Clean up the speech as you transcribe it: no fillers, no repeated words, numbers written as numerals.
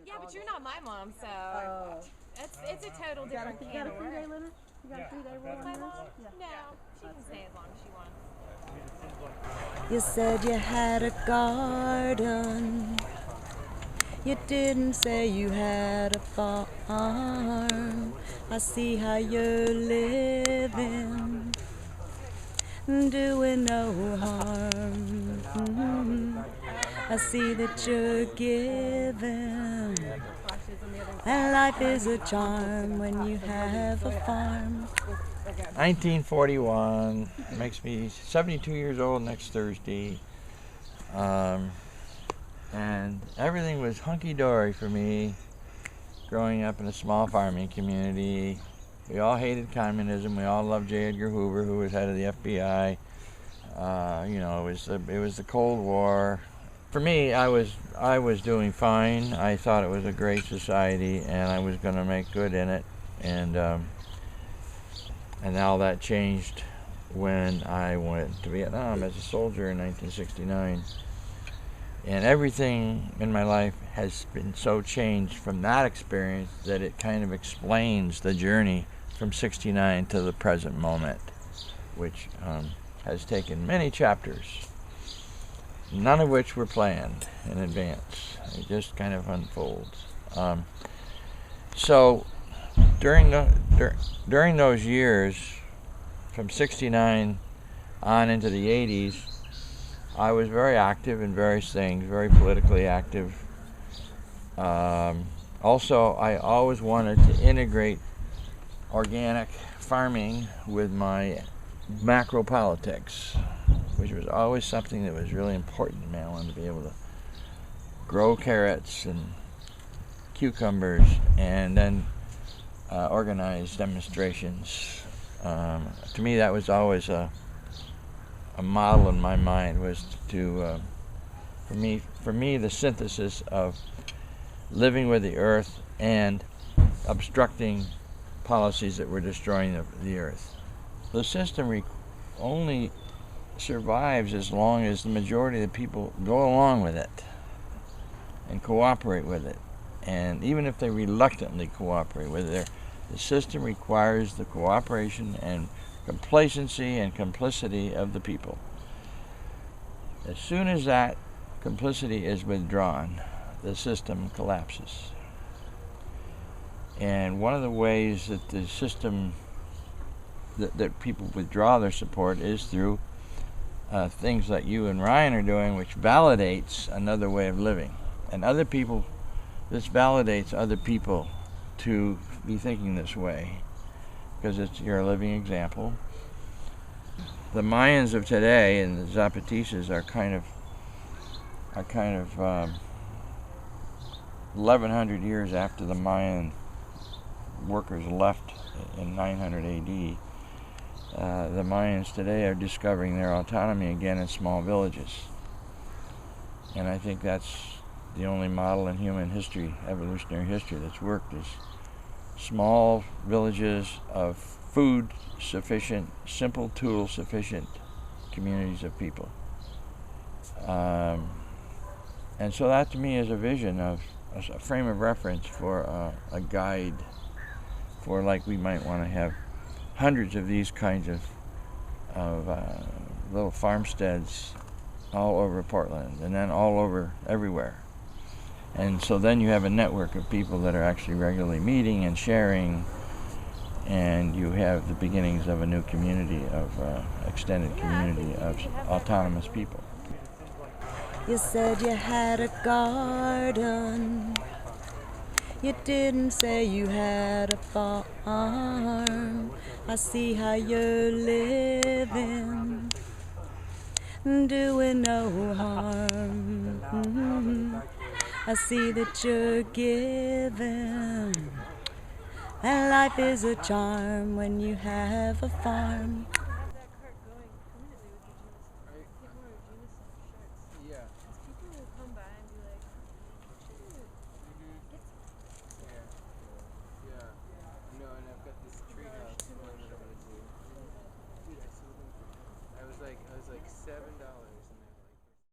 Yeah, but you're not my mom, so it's a total different You can got a of 3-day worms. limit? You got a 3-day rule What's on my yours? mom? Yeah. No, she can stay as long as she wants. You said you had a garden. You didn't say you had a farm. I see how you're living, doing no harm. I see that you're giving, and life is a charm when you have a farm. 1941, makes me 72 years old next Thursday. And everything was hunky-dory for me growing up in a small farming community. We all hated communism. We all loved J. Edgar Hoover, who was head of the FBI. It was the Cold War. For me, I was doing fine. I thought it was a great society, and I was going to make good in it. And all that changed when I went to Vietnam as a soldier in 1969. And everything in my life has been so changed from that experience that it kind of explains the journey from 69 to the present moment, which has taken many chapters, none of which were planned in advance. It just kind of unfolds. So during those years, from 69 on into the 80s, I was very active in various things, very politically active. Also, I always wanted to integrate organic farming with my macro politics, which was always something that was really important to me. I wanted to be able to grow carrots and cucumbers and then organize demonstrations. To me, that was always a model in my mind, was to for me the synthesis of living with the earth and obstructing policies that were destroying the earth. The system only survives as long as the majority of the people go along with it and cooperate with it. And even if they reluctantly cooperate with it, the system requires the cooperation and complacency and complicity of the people. As soon as that complicity is withdrawn, the system collapses. And one of the ways that the system, that people withdraw their support is through things that you and Ryan are doing, which validates another way of living. And this validates other people to be thinking this way, because you're a living example. The Mayans of today and the Zapatistas are kind of 1,100 years after the Mayan workers left in 900 AD. The Mayans today are discovering their autonomy again in small villages. And I think that's the only model in human history, evolutionary history, that's worked, is small villages of food sufficient, simple tool sufficient communities of people. And so that to me is a vision of a frame of reference for a guide for, like, we might want to have hundreds of these kinds of little farmsteads all over Portland, and then all over everywhere. And so then you have a network of people that are actually regularly meeting and sharing, and you have the beginnings of a new community, of extended community of autonomous people. You said you had a garden. You didn't say you had a farm. I see how you're living, doing no harm. I see that you're giving, and life is a charm when you have a farm. I was like $7.